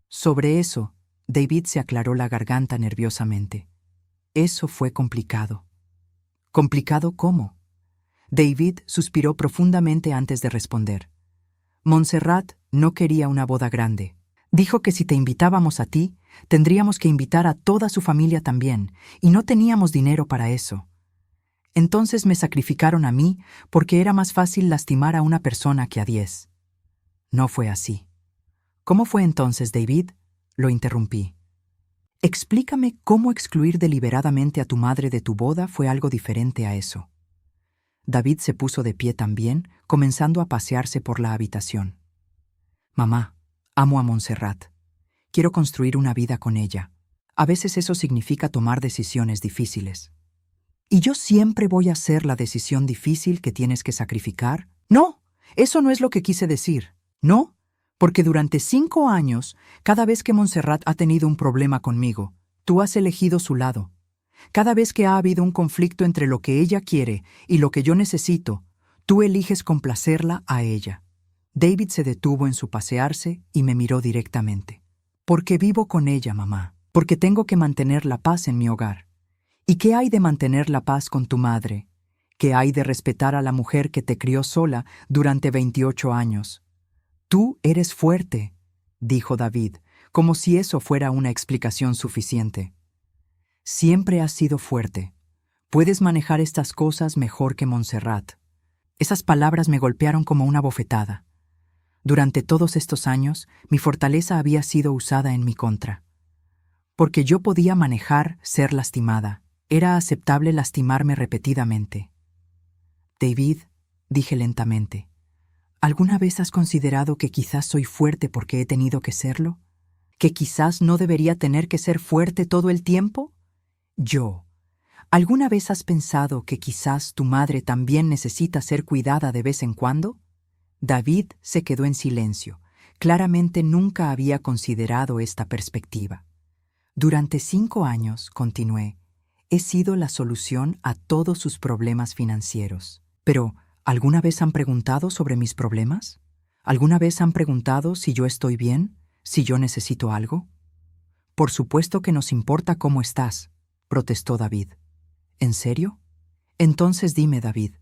Sobre eso, David se aclaró la garganta nerviosamente. Eso fue complicado. ¿Complicado cómo? David suspiró profundamente antes de responder. Montserrat no quería una boda grande. Dijo que si te invitábamos a ti, tendríamos que invitar a toda su familia también, y no teníamos dinero para eso. Entonces me sacrificaron a mí porque era más fácil lastimar a una persona que a 10. No fue así. ¿Cómo fue entonces, David? Lo interrumpí. Explícame cómo excluir deliberadamente a tu madre de tu boda fue algo diferente a eso. David se puso de pie también, comenzando a pasearse por la habitación. Mamá, amo a Montserrat. Quiero construir una vida con ella. A veces eso significa tomar decisiones difíciles. ¿Y yo siempre voy a hacer la decisión difícil que tienes que sacrificar? No, eso no es lo que quise decir. No, porque durante 5 años, cada vez que Montserrat ha tenido un problema conmigo, tú has elegido su lado. Cada vez que ha habido un conflicto entre lo que ella quiere y lo que yo necesito, tú eliges complacerla a ella. David se detuvo en su pasearse y me miró directamente. Porque vivo con ella, mamá. Porque tengo que mantener la paz en mi hogar. ¿Y qué hay de mantener la paz con tu madre? ¿Qué hay de respetar a la mujer que te crió sola durante 28 años? Tú eres fuerte, dijo David, como si eso fuera una explicación suficiente. Siempre has sido fuerte. Puedes manejar estas cosas mejor que Montserrat. Esas palabras me golpearon como una bofetada. Durante todos estos años, mi fortaleza había sido usada en mi contra. Porque yo podía manejar ser lastimada. Era aceptable lastimarme repetidamente. David, dije lentamente, ¿alguna vez has considerado que quizás soy fuerte porque he tenido que serlo? ¿Que quizás no debería tener que ser fuerte todo el tiempo? ¿Alguna vez has pensado que quizás tu madre también necesita ser cuidada de vez en cuando? David se quedó en silencio. Claramente nunca había considerado esta perspectiva. Durante 5 años, continué, he sido la solución a todos sus problemas financieros. Pero, ¿alguna vez han preguntado sobre mis problemas? ¿Alguna vez han preguntado si yo estoy bien? ¿Si yo necesito algo? Por supuesto que nos importa cómo estás, protestó David. ¿En serio? Entonces dime, David,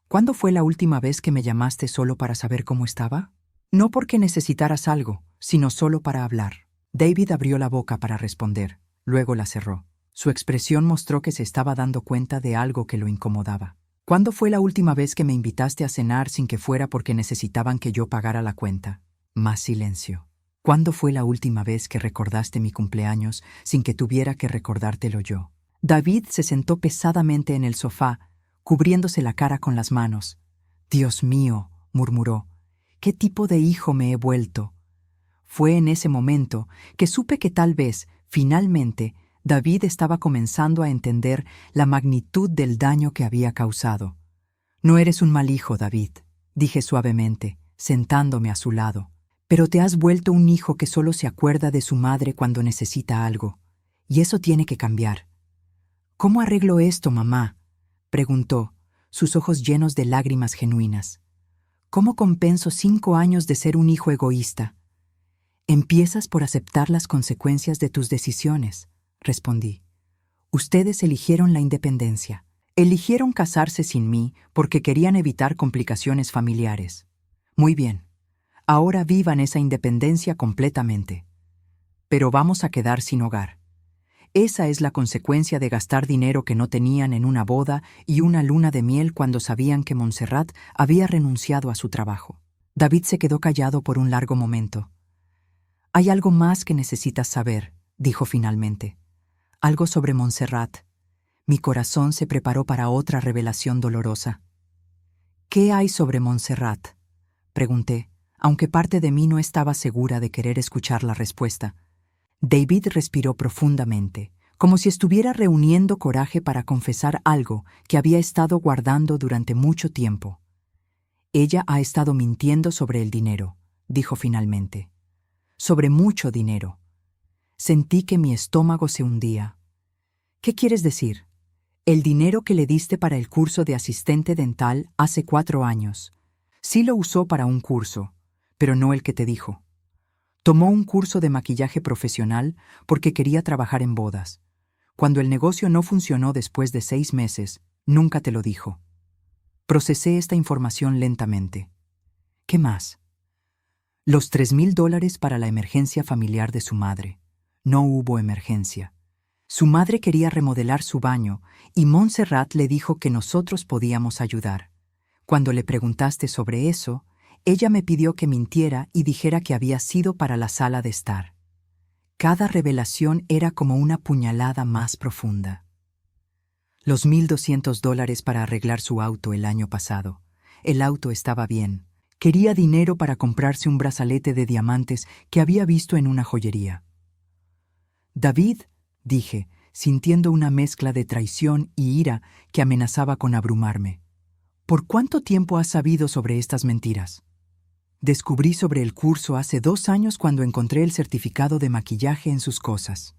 ¿cuándo fue la última vez que me llamaste solo para saber cómo estaba? No porque necesitaras algo, sino solo para hablar. David abrió la boca para responder, luego la cerró. Su expresión mostró que se estaba dando cuenta de algo que lo incomodaba. ¿Cuándo fue la última vez que me invitaste a cenar sin que fuera porque necesitaban que yo pagara la cuenta? Más silencio. ¿Cuándo fue la última vez que recordaste mi cumpleaños sin que tuviera que recordártelo yo? David se sentó pesadamente en el sofá, cubriéndose la cara con las manos. «Dios mío», murmuró, «¿qué tipo de hijo me he vuelto?» Fue en ese momento que supe que tal vez, finalmente, David estaba comenzando a entender la magnitud del daño que había causado. «No eres un mal hijo, David», dije suavemente, sentándome a su lado. «Pero te has vuelto un hijo que solo se acuerda de su madre cuando necesita algo. Y eso tiene que cambiar». «¿Cómo arreglo esto, mamá?», preguntó, sus ojos llenos de lágrimas genuinas. «¿Cómo compenso 5 años de ser un hijo egoísta?» «Empiezas por aceptar las consecuencias de tus decisiones», respondí. «Ustedes eligieron la independencia. Eligieron casarse sin mí porque querían evitar complicaciones familiares. Muy bien. Ahora vivan esa independencia completamente. Pero vamos a quedar sin hogar. Esa es la consecuencia de gastar dinero que no tenían en una boda y una luna de miel cuando sabían que Montserrat había renunciado a su trabajo». David se quedó callado por un largo momento. «Hay algo más que necesitas saber», dijo finalmente. «Algo sobre Montserrat». Mi corazón se preparó para otra revelación dolorosa. «¿Qué hay sobre Montserrat?», pregunté, aunque parte de mí no estaba segura de querer escuchar la respuesta. David respiró profundamente, como si estuviera reuniendo coraje para confesar algo que había estado guardando durante mucho tiempo. «Ella ha estado mintiendo sobre el dinero», dijo finalmente. «Sobre mucho dinero». Sentí que mi estómago se hundía. «¿Qué quieres decir?» «El dinero que le diste para el curso de asistente dental hace 4 años. Sí lo usó para un curso, pero no el que te dijo. Tomó un curso de maquillaje profesional porque quería trabajar en bodas. Cuando el negocio no funcionó después de 6 meses, nunca te lo dijo». Procesé esta información lentamente. «¿Qué más?» «Los $3,000 para la emergencia familiar de su madre. No hubo emergencia. Su madre quería remodelar su baño y Montserrat le dijo que nosotros podíamos ayudar. Cuando le preguntaste sobre eso, ella me pidió que mintiera y dijera que había sido para la sala de estar». Cada revelación era como una puñalada más profunda. «Los $1,200 para arreglar su auto el año pasado. El auto estaba bien. Quería dinero para comprarse un brazalete de diamantes que había visto en una joyería». «David», dije, sintiendo una mezcla de traición y ira que amenazaba con abrumarme, «¿por cuánto tiempo has sabido sobre estas mentiras?» «Descubrí sobre el curso hace 2 años cuando encontré el certificado de maquillaje en sus cosas.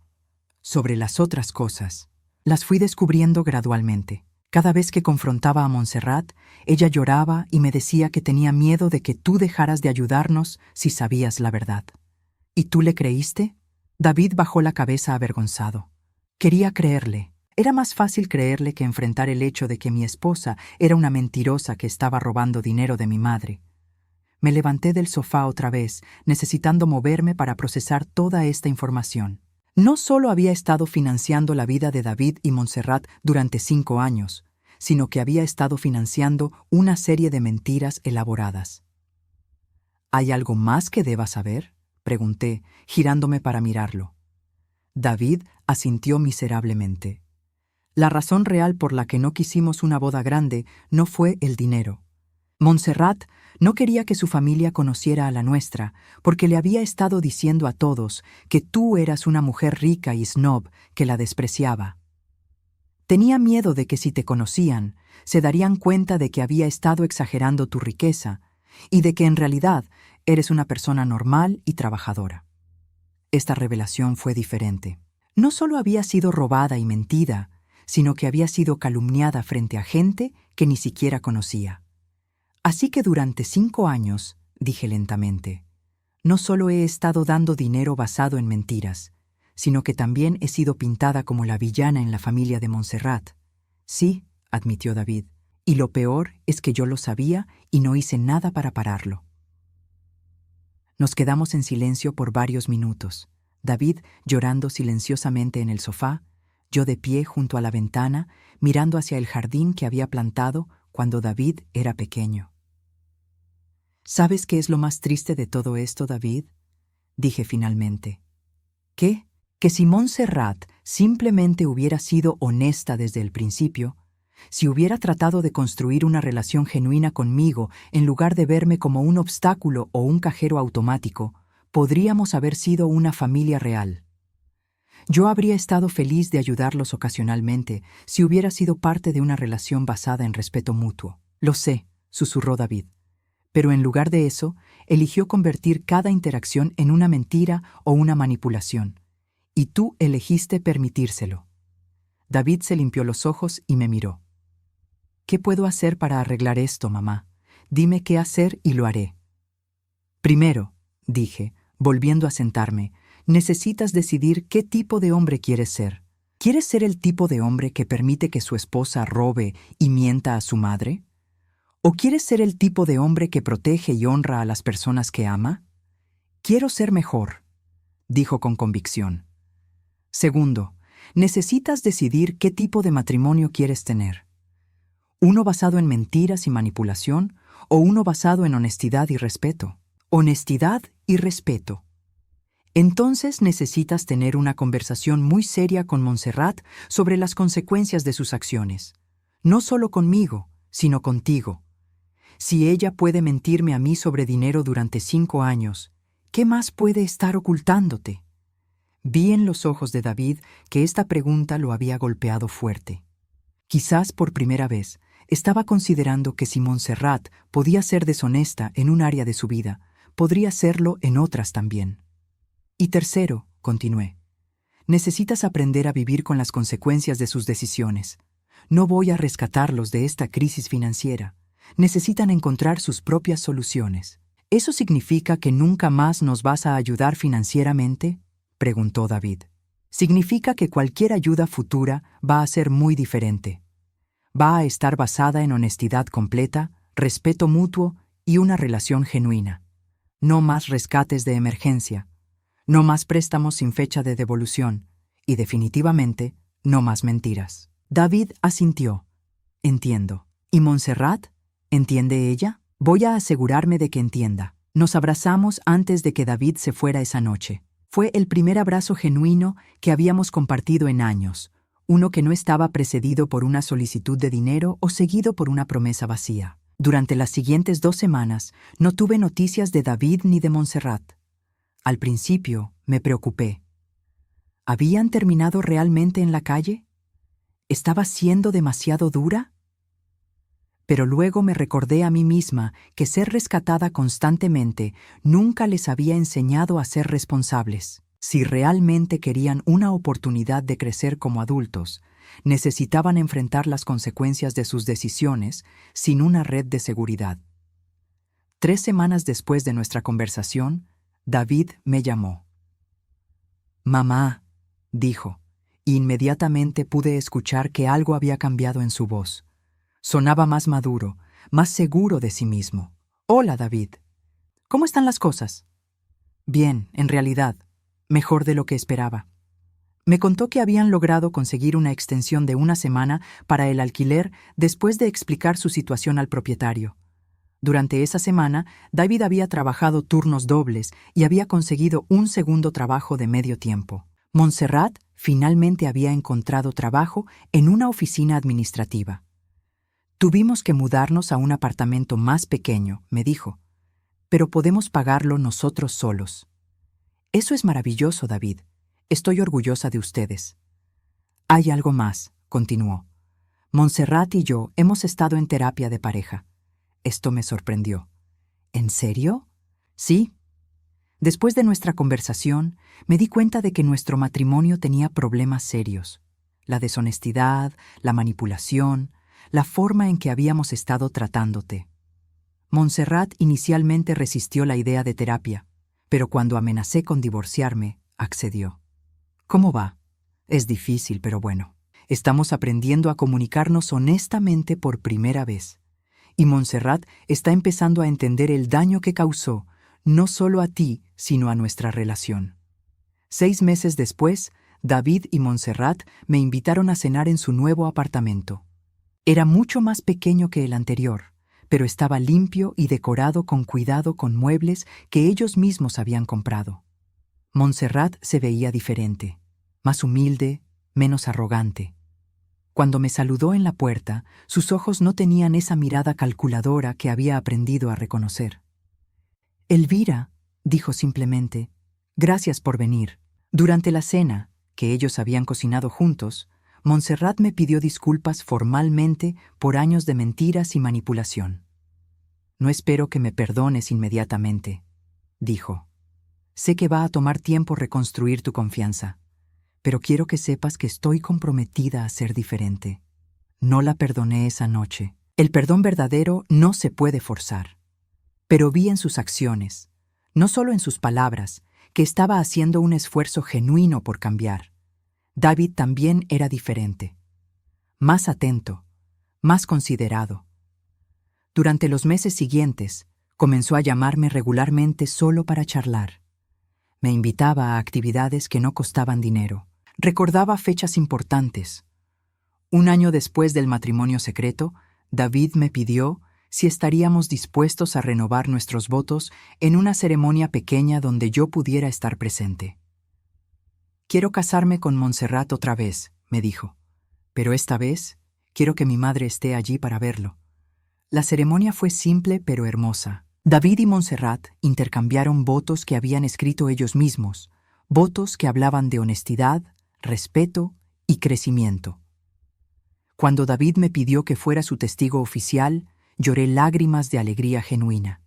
Sobre las otras cosas, Las fui descubriendo gradualmente. Cada vez que confrontaba a Montserrat, ella lloraba y me decía que tenía miedo de que tú dejaras de ayudarnos si sabías la verdad. ¿Y tú le creíste? David bajó la cabeza avergonzado. Quería creerle. Era más fácil creerle que enfrentar el hecho de que mi esposa era una mentirosa que estaba robando dinero de mi madre. Me levanté del sofá otra vez, necesitando moverme para procesar toda esta información. No solo había estado financiando la vida de David y Montserrat durante 5 años, sino que había estado financiando una serie de mentiras elaboradas. ¿Hay algo más que deba saber?, pregunté, girándome para mirarlo. David asintió miserablemente. La razón real por la que no quisimos una boda grande no fue el dinero. Montserrat no quería que su familia conociera a la nuestra, porque le había estado diciendo a todos que tú eras una mujer rica y snob que la despreciaba. Tenía miedo de que si te conocían, se darían cuenta de que había estado exagerando tu riqueza y de que en realidad eres una persona normal y trabajadora. Esta revelación fue diferente. No solo había sido robada y mentida, sino que había sido calumniada frente a gente que ni siquiera conocía. Así que durante 5 años, dije lentamente, no solo he estado dando dinero basado en mentiras, sino que también he sido pintada como la villana en la familia de Montserrat. Sí, admitió David, y lo peor es que yo lo sabía y no hice nada para pararlo. Nos quedamos en silencio por varios minutos, David llorando silenciosamente en el sofá, yo de pie junto a la ventana, mirando hacia el jardín que había plantado cuando David era pequeño. ¿Sabes qué es lo más triste de todo esto, David?, dije finalmente. ¿Qué? Que si Montserrat simplemente hubiera sido honesta desde el principio, si hubiera tratado de construir una relación genuina conmigo en lugar de verme como un obstáculo o un cajero automático, podríamos haber sido una familia real. Yo habría estado feliz de ayudarlos ocasionalmente si hubiera sido parte de una relación basada en respeto mutuo. Lo sé, susurró David. Pero en lugar de eso, eligió convertir cada interacción en una mentira o una manipulación. Y tú elegiste permitírselo. David se limpió los ojos y me miró. ¿Qué puedo hacer para arreglar esto, mamá? Dime qué hacer y lo haré. Primero, dije, volviendo a sentarme, necesitas decidir qué tipo de hombre quieres ser. ¿Quieres ser el tipo de hombre que permite que su esposa robe y mienta a su madre? ¿O quieres ser el tipo de hombre que protege y honra a las personas que ama? Quiero ser mejor, dijo con convicción. Segundo, necesitas decidir qué tipo de matrimonio quieres tener. ¿Uno basado en mentiras y manipulación o uno basado en honestidad y respeto? Honestidad y respeto. Entonces necesitas tener una conversación muy seria con Montserrat sobre las consecuencias de sus acciones. No solo conmigo, sino contigo. Si ella puede mentirme a mí sobre dinero durante 5 años, ¿qué más puede estar ocultándote? Vi en los ojos de David que esta pregunta lo había golpeado fuerte. Quizás por primera vez estaba considerando que si Montserrat podía ser deshonesta en un área de su vida, podría serlo en otras también. Y tercero, continué, necesitas aprender a vivir con las consecuencias de sus decisiones. No voy a rescatarlos de esta crisis financiera. Necesitan encontrar sus propias soluciones. ¿Eso significa que nunca más nos vas a ayudar financieramente?, preguntó David. Significa que cualquier ayuda futura va a ser muy diferente. Va a estar basada en honestidad completa, respeto mutuo y una relación genuina. No más rescates de emergencia. No más préstamos sin fecha de devolución. Y definitivamente, no más mentiras. David asintió. Entiendo. ¿Y Montserrat? ¿Entiende ella? Voy a asegurarme de que entienda. Nos abrazamos antes de que David se fuera esa noche. Fue el primer abrazo genuino que habíamos compartido en años, uno que no estaba precedido por una solicitud de dinero o seguido por una promesa vacía. Durante las siguientes 2 semanas no tuve noticias de David ni de Montserrat. Al principio me preocupé. ¿Habían terminado realmente en la calle? ¿Estaba siendo demasiado dura? Pero luego me recordé a mí misma que ser rescatada constantemente nunca les había enseñado a ser responsables. Si realmente querían una oportunidad de crecer como adultos, necesitaban enfrentar las consecuencias de sus decisiones sin una red de seguridad. 3 semanas después de nuestra conversación, David me llamó. «Mamá», dijo, y inmediatamente pude escuchar que algo había cambiado en su voz. Sonaba más maduro, más seguro de sí mismo. «Hola, David. ¿Cómo están las cosas?» «Bien, en realidad, mejor de lo que esperaba». Me contó que habían logrado conseguir una extensión de 1 semana para el alquiler después de explicar su situación al propietario. Durante esa semana, David había trabajado turnos dobles y había conseguido un segundo trabajo de medio tiempo. Montserrat finalmente había encontrado trabajo en una oficina administrativa. «Tuvimos que mudarnos a un apartamento más pequeño», me dijo, «pero podemos pagarlo nosotros solos». «Eso es maravilloso, David. Estoy orgullosa de ustedes». «Hay algo más», continuó. «Montserrat y yo hemos estado en terapia de pareja». Esto me sorprendió. «¿En serio?» «Sí». Después de nuestra conversación, me di cuenta de que nuestro matrimonio tenía problemas serios. La deshonestidad, la manipulación, la forma en que habíamos estado tratándote. Montserrat inicialmente resistió la idea de terapia, pero cuando amenacé con divorciarme, accedió. «¿Cómo va?» «Es difícil, pero bueno. Estamos aprendiendo a comunicarnos honestamente por primera vez. Y Montserrat está empezando a entender el daño que causó, no solo a ti, sino a nuestra relación». 6 meses después, David y Montserrat me invitaron a cenar en su nuevo apartamento. Era mucho más pequeño que el anterior, pero estaba limpio y decorado con cuidado con muebles que ellos mismos habían comprado. Montserrat se veía diferente, más humilde, menos arrogante. Cuando me saludó en la puerta, sus ojos no tenían esa mirada calculadora que había aprendido a reconocer. «Elvira», dijo simplemente, «gracias por venir». Durante la cena, que ellos habían cocinado juntos, Montserrat me pidió disculpas formalmente por años de mentiras y manipulación. «No espero que me perdones inmediatamente», dijo. «Sé que va a tomar tiempo reconstruir tu confianza, pero quiero que sepas que estoy comprometida a ser diferente». No la perdoné esa noche. El perdón verdadero no se puede forzar. Pero vi en sus acciones, no solo en sus palabras, que estaba haciendo un esfuerzo genuino por cambiar. David también era diferente. Más atento, más considerado. Durante los meses siguientes, comenzó a llamarme regularmente solo para charlar. Me invitaba a actividades que no costaban dinero. Recordaba fechas importantes. 1 año después del matrimonio secreto, David me pidió si estaríamos dispuestos a renovar nuestros votos en una ceremonia pequeña donde yo pudiera estar presente. «Quiero casarme con Montserrat otra vez», me dijo, «pero esta vez quiero que mi madre esté allí para verlo». La ceremonia fue simple pero hermosa. David y Montserrat intercambiaron votos que habían escrito ellos mismos, votos que hablaban de honestidad, respeto y crecimiento. Cuando David me pidió que fuera su testigo oficial, lloré lágrimas de alegría genuina.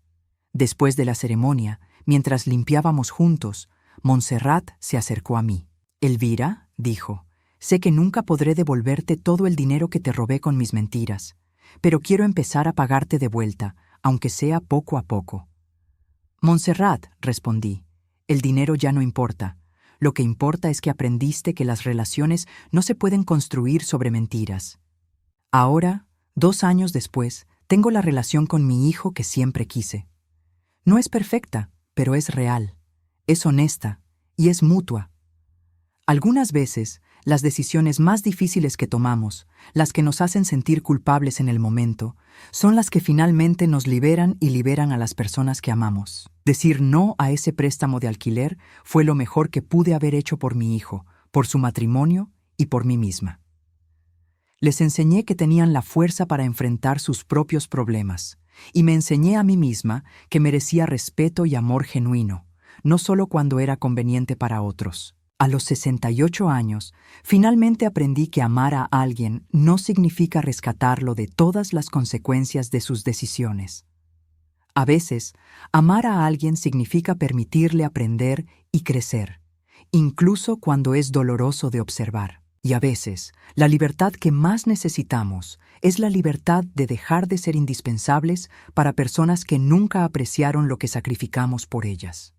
Después de la ceremonia, mientras limpiábamos juntos, Montserrat se acercó a mí. «Elvira», dijo, «sé que nunca podré devolverte todo el dinero que te robé con mis mentiras, pero quiero empezar a pagarte de vuelta, aunque sea poco a poco». «Montserrat», respondí, «el dinero ya no importa. Lo que importa es que aprendiste que las relaciones no se pueden construir sobre mentiras. Ahora, 2 años después, tengo la relación con mi hijo que siempre quise. No es perfecta, pero es real, es honesta y es mutua. Algunas veces, las decisiones más difíciles que tomamos, las que nos hacen sentir culpables en el momento, son las que finalmente nos liberan y liberan a las personas que amamos. Decir no a ese préstamo de alquiler fue lo mejor que pude haber hecho por mi hijo, por su matrimonio y por mí misma. Les enseñé que tenían la fuerza para enfrentar sus propios problemas, y me enseñé a mí misma que merecía respeto y amor genuino, no solo cuando era conveniente para otros. A los 68 años, finalmente aprendí que amar a alguien no significa rescatarlo de todas las consecuencias de sus decisiones. A veces, amar a alguien significa permitirle aprender y crecer, incluso cuando es doloroso de observar. Y a veces, la libertad que más necesitamos es la libertad de dejar de ser indispensables para personas que nunca apreciaron lo que sacrificamos por ellas.